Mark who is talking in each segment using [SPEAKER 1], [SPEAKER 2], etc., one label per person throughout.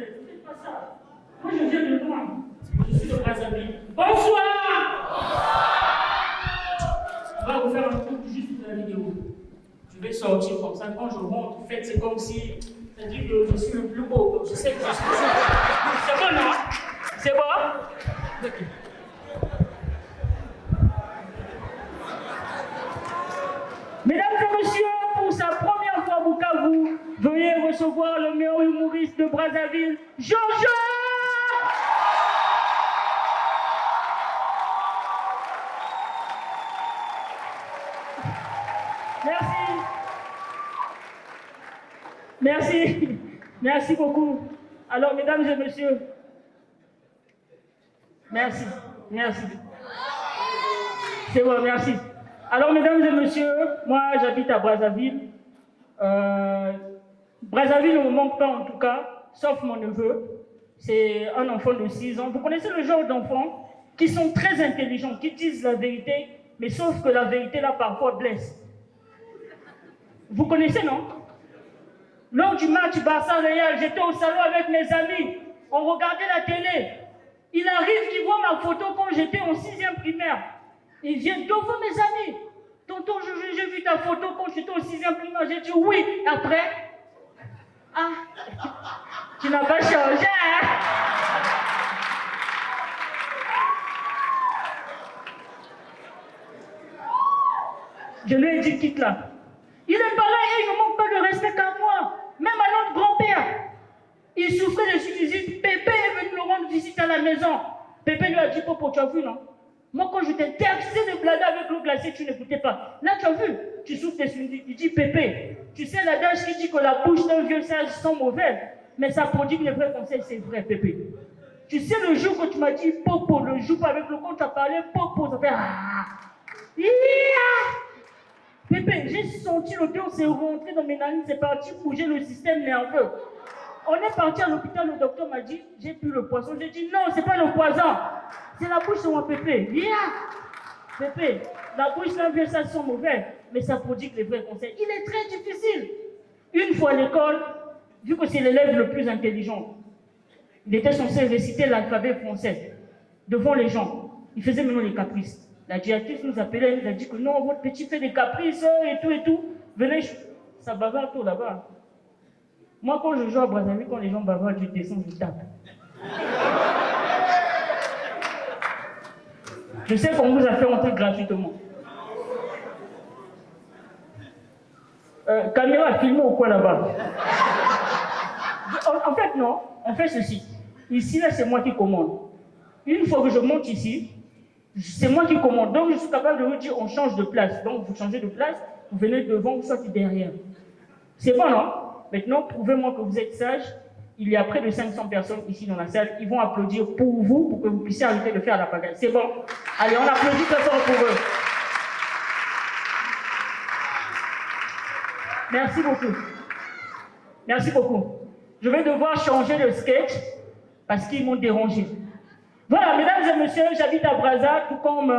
[SPEAKER 1] Ne faites pas ça. Moi, je viens de loin. Je suis de Brazzaville. Bonsoir! On va vous faire un truc juste de la vidéo. Je vais sortir comme ça. Quand je monte, faites, c'est comme si ça dit que je suis le plus beau. Je sais que je suis. C'est bon, non? C'est bon? Okay. Mesdames et messieurs, pour sa première fois à Bukavu, veuillez recevoir le meilleur humoriste de Brazzaville, Jojo! Merci. Merci. Merci beaucoup. Alors, mesdames et messieurs, merci. Merci. C'est bon, merci. Alors, mesdames et messieurs, moi, j'habite à Brazzaville. Brazzaville ne me manque pas, en tout cas, sauf mon neveu. C'est un enfant de 6 ans. Vous connaissez le genre d'enfants qui sont très intelligents, qui disent la vérité, mais sauf que la vérité, là, parfois, blesse. Vous connaissez, non? Lors du match Barça-Real, j'étais au salon avec mes amis. On regardait la télé. Il arrive qu'il voit ma photo quand j'étais en 6e primaire. Il vient devant mes amis. Tonton, j'ai vu ta photo quand j'étais au 6e primaire. J'ai dit oui. Après, ah, tu n'as pas changé, hein? Je lui ai dit quitte là. Il est pareil, il ne manque pas de respect qu'à moi. Même à notre grand-père. Il souffrait de sinusite. Pépé est venu le rendre visite à la maison. Pépé lui a dit, Popo, tu as vu, non? Moi, quand je t'interdisais de blaguer avec l'eau glacée, tu n'écoutais pas. Là, tu as vu, tu souffres de sinusite. Il dit, Pépé, tu sais l'adage qui dit que la bouche d'un vieux sage sent mauvais, mais ça prodigue les vrais conseils, c'est vrai, Pépé. Tu sais, le jour que tu m'as dit, Popo, le jour avec le compte, tu as parlé, Popo, ça fait ah. Pépé, j'ai senti l'odeur, c'est rentré dans mes narines, c'est parti bouger le système nerveux. On est parti à l'hôpital, le docteur m'a dit, j'ai plus le poison. J'ai dit, non, c'est pas le poison. C'est la bouche de mon Pépé. Pépé, la bouche d'un vieux, ça sent mauvais, mais ça prodigue les vrais conseils. Il est très difficile. Une fois à l'école, vu que c'est l'élève le plus intelligent, il était censé réciter l'alphabet français devant les gens. Il faisait maintenant les caprices. La directrice nous appelait, elle nous a dit que non, votre petit fait des caprices et tout. Venez, ça bavarde tout là-bas. Moi, quand je joue à Brazzaville, quand les gens bavardent, je descends, je tape. Je sais qu'on vous a fait entrer gratuitement. Caméra filmée ou quoi là-bas? En fait, non. On fait ceci. Ici, là, c'est moi qui commande. Une fois que je monte ici, c'est moi qui commande. Donc, je suis capable de vous dire, on change de place. Donc, vous changez de place, vous venez devant, vous sortez derrière. C'est bon, non? Maintenant, prouvez-moi que vous êtes sage. Il y a près de 500 personnes ici dans la salle. Ils vont applaudir pour vous, pour que vous puissiez arrêter de faire la pagaille. C'est bon? Allez, on applaudit très fort pour eux. Merci beaucoup. Merci beaucoup. Je vais devoir changer le sketch parce qu'ils m'ont dérangé. Voilà, mesdames et messieurs, j'habite à Brazza, tout comme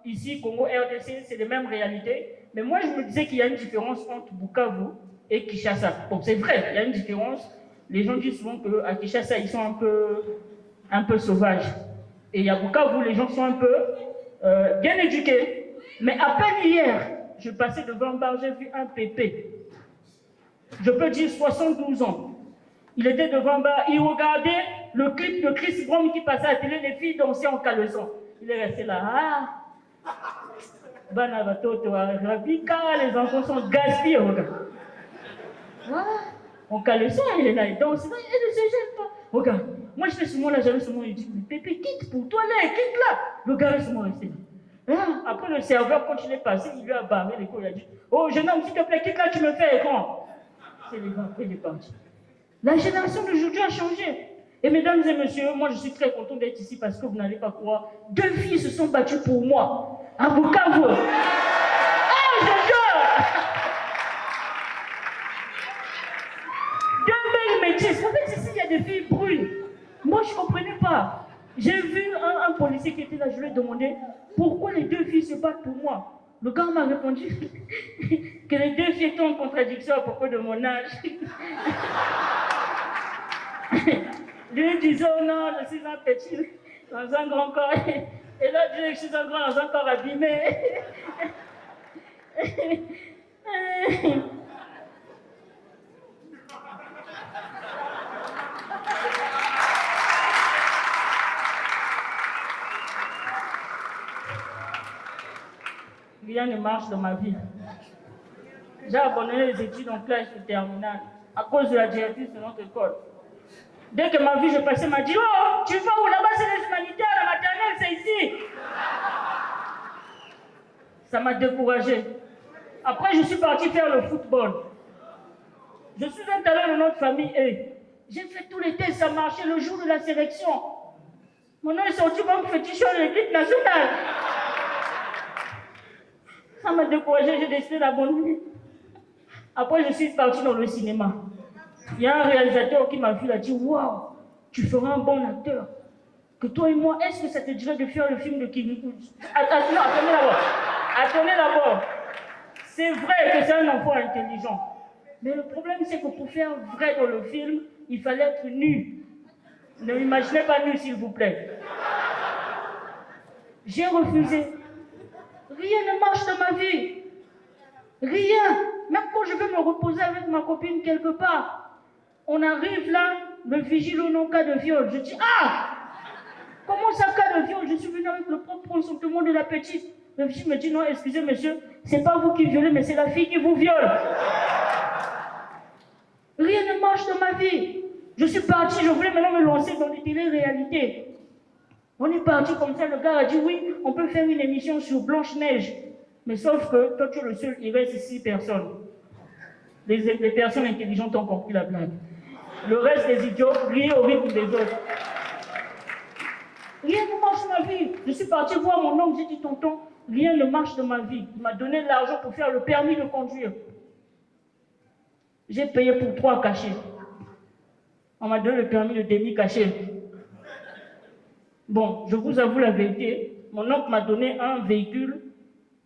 [SPEAKER 1] ici, Congo, RDC, c'est les mêmes réalités. Mais moi, je me disais qu'il y a une différence entre Bukavu et Kinshasa. Bon, c'est vrai, il y a une différence. Les gens disent souvent qu'à Kinshasa, ils sont un peu sauvages. Et à Bukavu, les gens sont un peu bien éduqués. Mais à peine hier, je passais devant un bar, j'ai vu un pépé. Je peux dire 72 ans. Il était devant un bar, il regardait le clip de Chris Brown qui passait à la télé, les filles dansaient en caleçon. Il est resté là. Ah! Les enfants sont gaspillés, regarde. Ah, en caleçon, il est là, il danse, il ne se gêne pas. Regarde, moi je fais ce moment-là, j'avais ce moment, il dit, Pépé, quitte pour toi là, quitte là. Le gars est ce moment resté là. Ah, après le serveur, quand il est passé, il lui a barré les couilles, il a dit, oh jeune homme, s'il te plaît, quitte là, tu me fais écran. C'est les gars, après il est parti. La génération d'aujourd'hui a changé. Et mesdames et messieurs, moi je suis très content d'être ici parce que vous n'allez pas croire. 2 filles se sont battues pour moi. À Bukavu. Ah, je jure! 2 belles métisses. En fait, ici, il y a des filles brunes. Moi, je ne comprenais pas. J'ai vu un policier qui était là, je lui ai demandé pourquoi les 2 filles se battent pour moi. Le gars m'a répondu que les 2 filles étaient en contradiction à propos de mon âge. Lui disait, oh non, je suis un petit dans un grand corps. Et l'autre disait, je suis un grand dans un corps abîmé. Rien ne marche dans ma vie. J'ai abandonné les études en classe de terminale à cause de la directrice de notre école. Dès que ma vie, je passais, m'a dit, oh, tu vas où là-bas, c'est les humanitaires, la maternelle, c'est ici. Ça m'a découragé. Après, je suis parti faire le football. Je suis un talent de notre famille et j'ai fait tous les tests, ça marchait le jour de la sélection. Mon nom est sorti comme fétichon de l'équipe nationale. Ça m'a découragé, j'ai décidé d'abandonner. Après, je suis parti dans le cinéma. Il y a un réalisateur qui m'a vu, il a dit, waouh, tu feras un bon acteur. Que toi et moi, est-ce que ça te dirait de faire le film de King? Non, attendez d'abord. Attendez d'abord. C'est vrai que c'est un enfant intelligent. Mais le problème, c'est que pour faire vrai dans le film, il fallait être nu. Ne m'imaginez pas nu, s'il vous plaît. J'ai refusé. Rien ne marche dans ma vie. Rien. Même quand je veux me reposer avec ma copine quelque part, on arrive là, me vigile au nom cas de viol. Je dis, ah, comment ça, cas de viol? Je suis venu avec le propre consentement de la petite. Le vigile me dit, non, excusez monsieur, c'est pas vous qui violez, mais c'est la fille qui vous viole. Rien ne marche dans ma vie. Je suis parti, je voulais maintenant me lancer dans les télé-réalités. On est parti comme ça, le gars a dit, oui, on peut faire une émission sur Blanche-Neige. Mais sauf que toi, tu es le seul, il reste 6 personnes. Les personnes intelligentes ont compris la blague. Le reste des idiots rient au rythme des autres. Rien ne marche dans ma vie. Je suis parti voir mon oncle, j'ai dit, tonton, rien ne marche dans ma vie. Il m'a donné de l'argent pour faire le permis de conduire. J'ai payé pour 3 cachets. On m'a donné le permis de demi-cachet. Bon, je vous avoue la vérité, mon oncle m'a donné un véhicule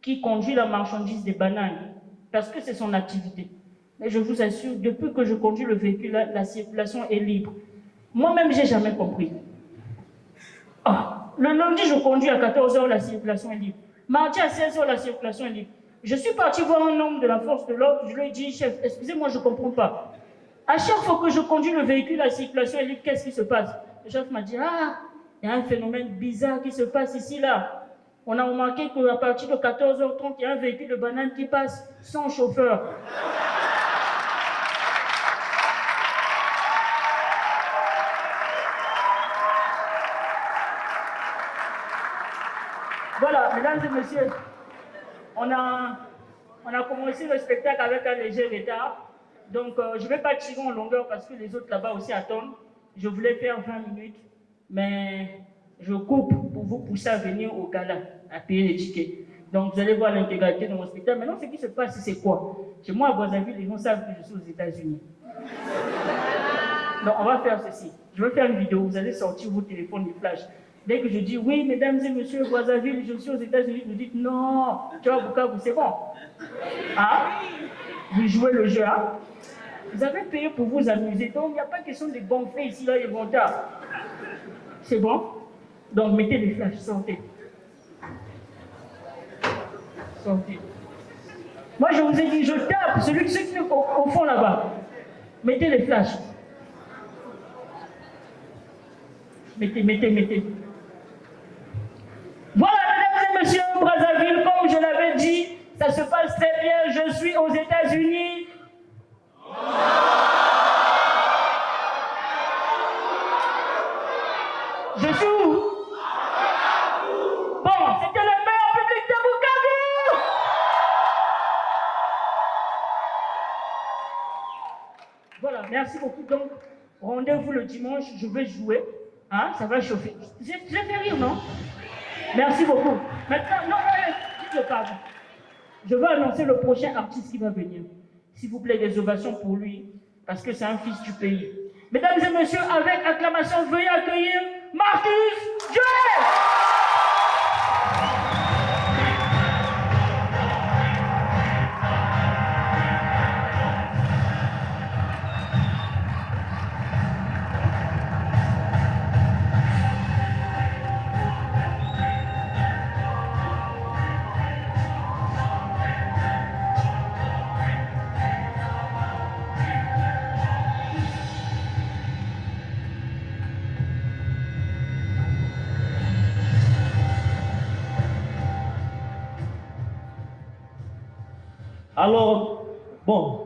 [SPEAKER 1] qui conduit la marchandise des bananes, parce que c'est son activité. Mais je vous assure, depuis que je conduis le véhicule, la circulation est libre. Moi-même, je n'ai jamais compris. Le lundi, je conduis à 14 h, la circulation est libre. Mardi à 16 h, la circulation est libre. Je suis parti voir un homme de la force de l'ordre, je lui ai dit, chef, excusez-moi, je ne comprends pas. À chaque fois que je conduis le véhicule, la circulation est libre, qu'est-ce qui se passe? Le chef m'a dit, ah, il y a un phénomène bizarre qui se passe ici, là. On a remarqué qu'à partir de 14 h 30, il y a un véhicule de banane qui passe sans chauffeur. Voilà, mesdames et messieurs, on a commencé le spectacle avec un léger retard. Donc, je ne vais pas tirer en longueur parce que les autres là-bas aussi attendent. Je voulais faire 20 minutes, mais je coupe pour vous pousser à venir au gala, à payer les tickets. Donc, vous allez voir l'intégralité de mon spectacle. Maintenant, ce qui se passe, c'est quoi? Chez moi, à Brazzaville, les gens savent que je suis aux États-Unis. Donc, on va faire ceci. Je vais faire une vidéo. Vous allez sortir vos téléphones, les flashs. Dès que je dis, oui, mesdames et messieurs, Brazzaville, je suis aux États-Unis, vous dites, non, tu vois, Bukavu, c'est bon. Hein? Vous jouez le jeu, hein? Vous avez payé pour vous amuser. Donc, il n'y a pas question de gonfler ici, là, et bon tard. C'est bon? Donc, mettez les flashs, sortez. Sortez. Moi, je vous ai dit, je tape celui qui est au fond là-bas. Mettez les flashs. Mettez. Voilà, mesdames et messieurs, Brazzaville, comme je l'avais dit, ça se passe très bien. Je suis aux États-Unis. Je suis où? Bon, c'était le meilleur public de Bukavu. Voilà, merci beaucoup. Donc, rendez-vous le dimanche, je vais jouer. Hein, ça va chauffer. Je fait rire, non? Merci beaucoup. Maintenant, non, dites-le pas. Je veux annoncer le prochain artiste qui va venir. S'il vous plaît, des ovations pour lui, parce que c'est un fils du pays. Mesdames et messieurs, avec acclamation, veuillez accueillir Marcus Joel!
[SPEAKER 2] Alors, bon,